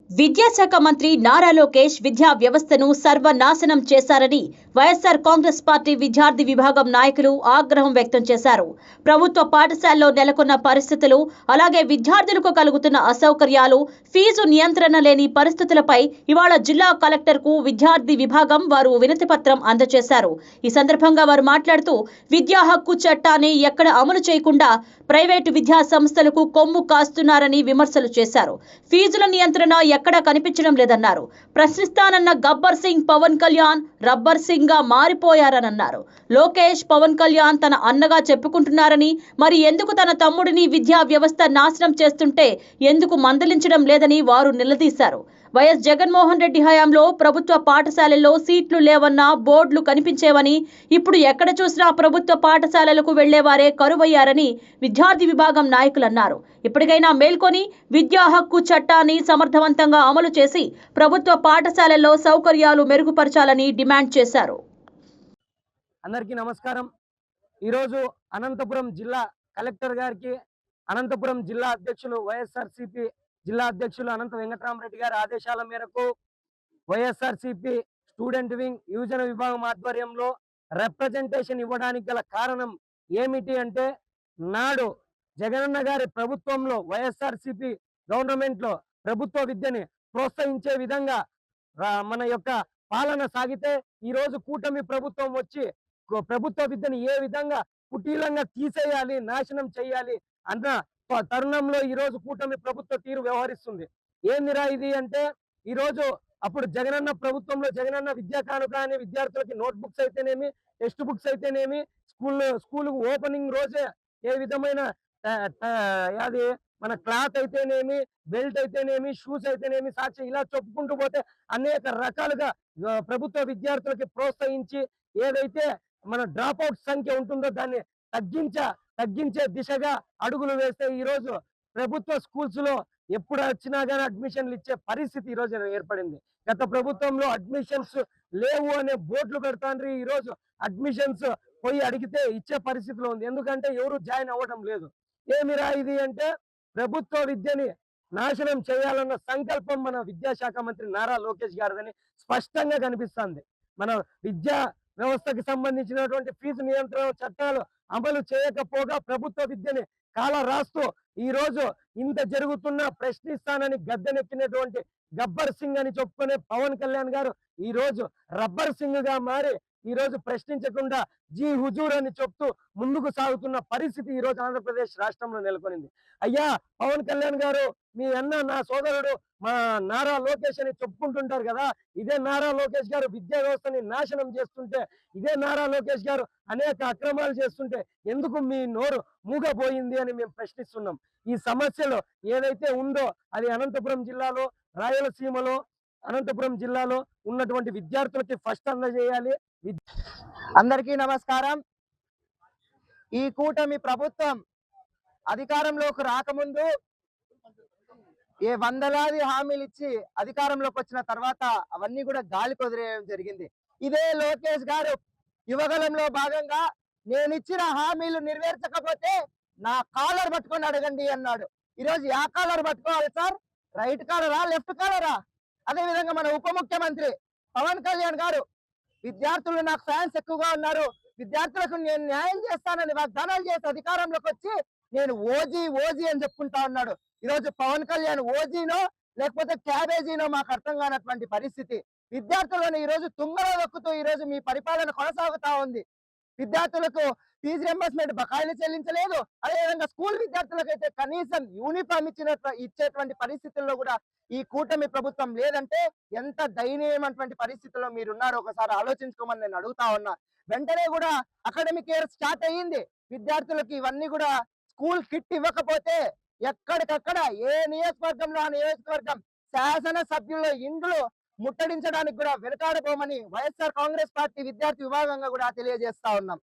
విద్యాశాఖ మంత్రి నారా లోకేష్ విద్యా వ్యవస్థను సర్వనాశనం చేశారని వైఎస్ఆర్ కాంగ్రెస్ పార్టీ విద్యార్థి విభాగం నాయకులు ఆగ్రహం వ్యక్తం చేశారు. ప్రభుత్వ పాఠశాలలో నెలకొన్న పరిస్థితులు, అలాగే విద్యార్థులకు కలుగుతున్న అసౌకర్యాలు, ఫీజు నియంత్రణ లేని పరిస్థితులపై ఇవాళ జిల్లా కలెక్టర్కు విద్యార్థి విభాగం వారు వినతిపత్రం అందజేశారు. ఈ సందర్భంగా వారు మాట్లాడుతూ విద్యా హక్కు చట్టాన్ని ఎక్కడ అమలు చేయకుండా ప్రైవేటు విద్యా సంస్థలకు కొమ్ము కాస్తున్నారని విమర్శలు చేశారు. ఫీజుల నియంత్రణ ఎక్కడా కనిపించడం లేదన్నారు. ప్రశ్నిస్తానన్న గబ్బర్ సింగ్ పవన్ కళ్యాణ్ రబ్బర్ సింగ్ గా మారిపోయారన్నారు. లోకేష్ పవన్ కళ్యాణ్ తన అన్నగా చెప్పుకుంటున్నారని, మరి ఎందుకు తన తమ్ముడిని విద్యా వ్యవస్థ నాశనం చేస్తుంటే ఎందుకు మందలించడం లేదని వారు నిలదీశారు. వైఎస్ జగన్మోహన్ రెడ్డి హయాంలో ప్రభుత్వ పాఠశాలల్లో సీట్లు లేవన్న బోర్డులు కనిపించేవని, ఇప్పుడు ఎక్కడ చూసినా ప్రభుత్వ పాఠశాలలకు వెళ్లేవారే కరువయ్యారని విద్యార్థి విభాగం నాయకులు అన్నారు. ఇప్పటికైనా మేల్కొని విద్యా హక్కు చట్టాన్ని సమర్థవంతంగా అమలు చేసి ప్రభుత్వ పాఠశాలల్లో సౌకర్యాలు మెరుగుపరచాలని డిమాండ్ చేశారు. అందరికీ నమస్కారం. ఈరోజు అనంతపురం జిల్లా కలెక్టర్ గారికి అనంతపురం జిల్లా అధ్యక్షులు వైఎస్ఆర్సీపీ జిల్లా అధ్యక్షులు అనంత వెంకటరామరెడ్డి గారి ఆదేశాల మేరకు వైఎస్ఆర్సీపీ స్టూడెంట్ వింగ్ యువజన విభాగం ఆధ్వర్యంలో రిప్రజెంటేషన్ ఇవ్వడానికి గల కారణం ఏమిటి అంటే, నాడు జగనన్న గారి ప్రభుత్వంలో వైఎస్ఆర్సీపీ గవర్నమెంట్ లో ప్రభుత్వ విద్యని ప్రోత్సహించే విధంగా మన యొక్క పాలన సాగితే, ఈ రోజు కూటమి ప్రభుత్వం వచ్చి ప్రభుత్వ విద్యని ఏ విధంగా కుటీలంగా తీసేయాలి, నాశనం చేయాలి అన్న తరుణంలో ఈ రోజు కూటమి ప్రభుత్వ తీరు వ్యవహరిస్తుంది. ఏందిరా ఇది అంటే, ఈ రోజు అప్పుడు జగనన్న ప్రభుత్వంలో జగనన్న విద్యా కానుక అని విద్యార్థులకి నోట్ బుక్స్ అయితేనేమి, టెక్స్ట్ బుక్స్ అయితేనేమి, స్కూల్ ఓపెనింగ్ రోజే ఏ విధమైన అది మన క్లాత్ అయితేనేమి, బెల్ట్ అయితేనేమి, షూస్ అయితేనేమి, సాక్షి ఇలా చెప్పుకుంటూ పోతే అనేక రకాలుగా ప్రభుత్వ విద్యార్థులకి ప్రోత్సహించి ఏదైతే మన డ్రాప్ అవుట్ సంఖ్య ఉంటుందో దాన్ని తగ్గించే దిశగా అడుగులు వేస్తే ఈ రోజు ప్రభుత్వ స్కూల్స్ లో ఎప్పుడు వచ్చినా కానీ అడ్మిషన్లు ఇచ్చే పరిస్థితి ఈ రోజు ఏర్పడింది. గత ప్రభుత్వంలో అడ్మిషన్స్ లేవు అనే బోర్డులు పెడతాండ్రి, ఈ రోజు అడ్మిషన్స్ పోయి అడిగితే ఇచ్చే పరిస్థితిలో ఉంది. ఎందుకంటే ఎవరు జాయిన్ అవ్వడం లేదు. ఏమిరా ఇది అంటే, ప్రభుత్వ విద్యని నాశనం చేయాలన్న సంకల్పం మన విద్యాశాఖ మంత్రి నారా లోకేష్ గారిదని స్పష్టంగా కనిపిస్తుంది. మన విద్యా వ్యవస్థకి సంబంధించినటువంటి ఫీజు నియంత్రణ చట్టాలు అమలు చేయకపోగా ప్రభుత్వ విద్యని కాల రాస్తూ ఈ రోజు ఇంత జరుగుతున్నా ప్రశ్నిస్తానని గద్దెనెక్కినటువంటి గబ్బర్ సింగ్ అని చెప్పుకునే పవన్ కళ్యాణ్ గారు ఈ రోజు రబ్బర్ సింగ్ గా మారి ఈ రోజు ప్రశ్నించకుండా జీ హుజూర్ అని చెప్తూ ముందుకు సాగుతున్న పరిస్థితి ఈ రోజు ఆంధ్రప్రదేశ్ రాష్ట్రంలో నెలకొనింది. అయ్యా పవన్ కళ్యాణ్ గారు, మీ అన్న నా సోదరుడు మా నారా లోకేష్ అని చెప్పుకుంటుంటారు కదా, ఇదే నారా లోకేష్ గారు విద్యా వ్యవస్థని నాశనం చేస్తుంటే, ఇదే నారా లోకేష్ గారు అనేక అక్రమాలు చేస్తుంటే ఎందుకు మీ నోరు మూగపోయింది అని మేము ప్రశ్నిస్తున్నాం. ఈ సమస్యలో ఏదైతే ఉందో అది అనంతపురం జిల్లాలో, రాయలసీమలో, అనంతపురం జిల్లాలో ఉన్నటువంటి విద్యార్థులకి ఫస్ట్ అందజేయాలి. అందరికీ నమస్కారం. ఈ కూటమి ప్రభుత్వం అధికారంలోకి రాకముందు ఏ వందలాది హామీలు ఇచ్చి అధికారంలోకి వచ్చిన తర్వాత అవన్నీ కూడా గాలికి వదిలేయడం జరిగింది. ఇదే లోకేష్ గారు యువగలంలో భాగంగా నేను ఇచ్చిన హామీలు నెరవేర్చకపోతే నా కాలర్ పట్టుకొని అడగండి అన్నాడు. ఈరోజు యా కాలర్ పట్టుకోవాలి సార్? రైట్ కాలరా, లెఫ్ట్ కాలరా? అదే విధంగా మన ఉప ముఖ్యమంత్రి పవన్ కళ్యాణ్ గారు విద్యార్థులు నాకు ఫ్యాన్స్ ఎక్కువగా ఉన్నారు, విద్యార్థులకు నేను న్యాయం చేస్తానని వాగ్దానాలు చేసి అధికారంలోకి వచ్చి నేను ఓజీ అని చెప్పుకుంటా ఉన్నాడు. ఈరోజు పవన్ కళ్యాణ్ ఓజీనో లేకపోతే క్యాబేజీనో మాకు అర్థం కానటువంటి పరిస్థితి. విద్యార్థులను ఈరోజు తుంగలో దొక్కుతూ ఈరోజు మీ పరిపాలన కొనసాగుతా ఉంది. విద్యార్థులకు ఫీజు రింబర్స్మెంట్ బకాయిలు చెల్లించలేదు. అదేవిధంగా స్కూల్ విద్యార్థులకు అయితే కనీసం యూనిఫామ్ ఇచ్చేటువంటి పరిస్థితుల్లో కూడా ఈ కూటమి ప్రభుత్వం లేదంటే ఎంత దయనీయమైనటువంటి పరిస్థితుల్లో మీరున్నారో ఒకసారి ఆలోచించుకోమని నేను అడుగుతా ఉన్నా. వెంటనే కూడా అకాడమిక్ ఇయర్ స్టార్ట్ అయ్యింది. విద్యార్థులకి ఇవన్నీ కూడా స్కూల్ కిట్ ఇవ్వకపోతే ఎక్కడికక్కడ ఏ నియోజకవర్గంలో ఆ నియోజకవర్గం శాసనసభ్యుల ఇండ్లు ముట్టడించడానికి కూడా వెనకాడబోమని వైఎస్ఆర్ కాంగ్రెస్ పార్టీ విద్యార్థి విభాగంగా కూడా తెలియజేస్తా ఉన్నాం.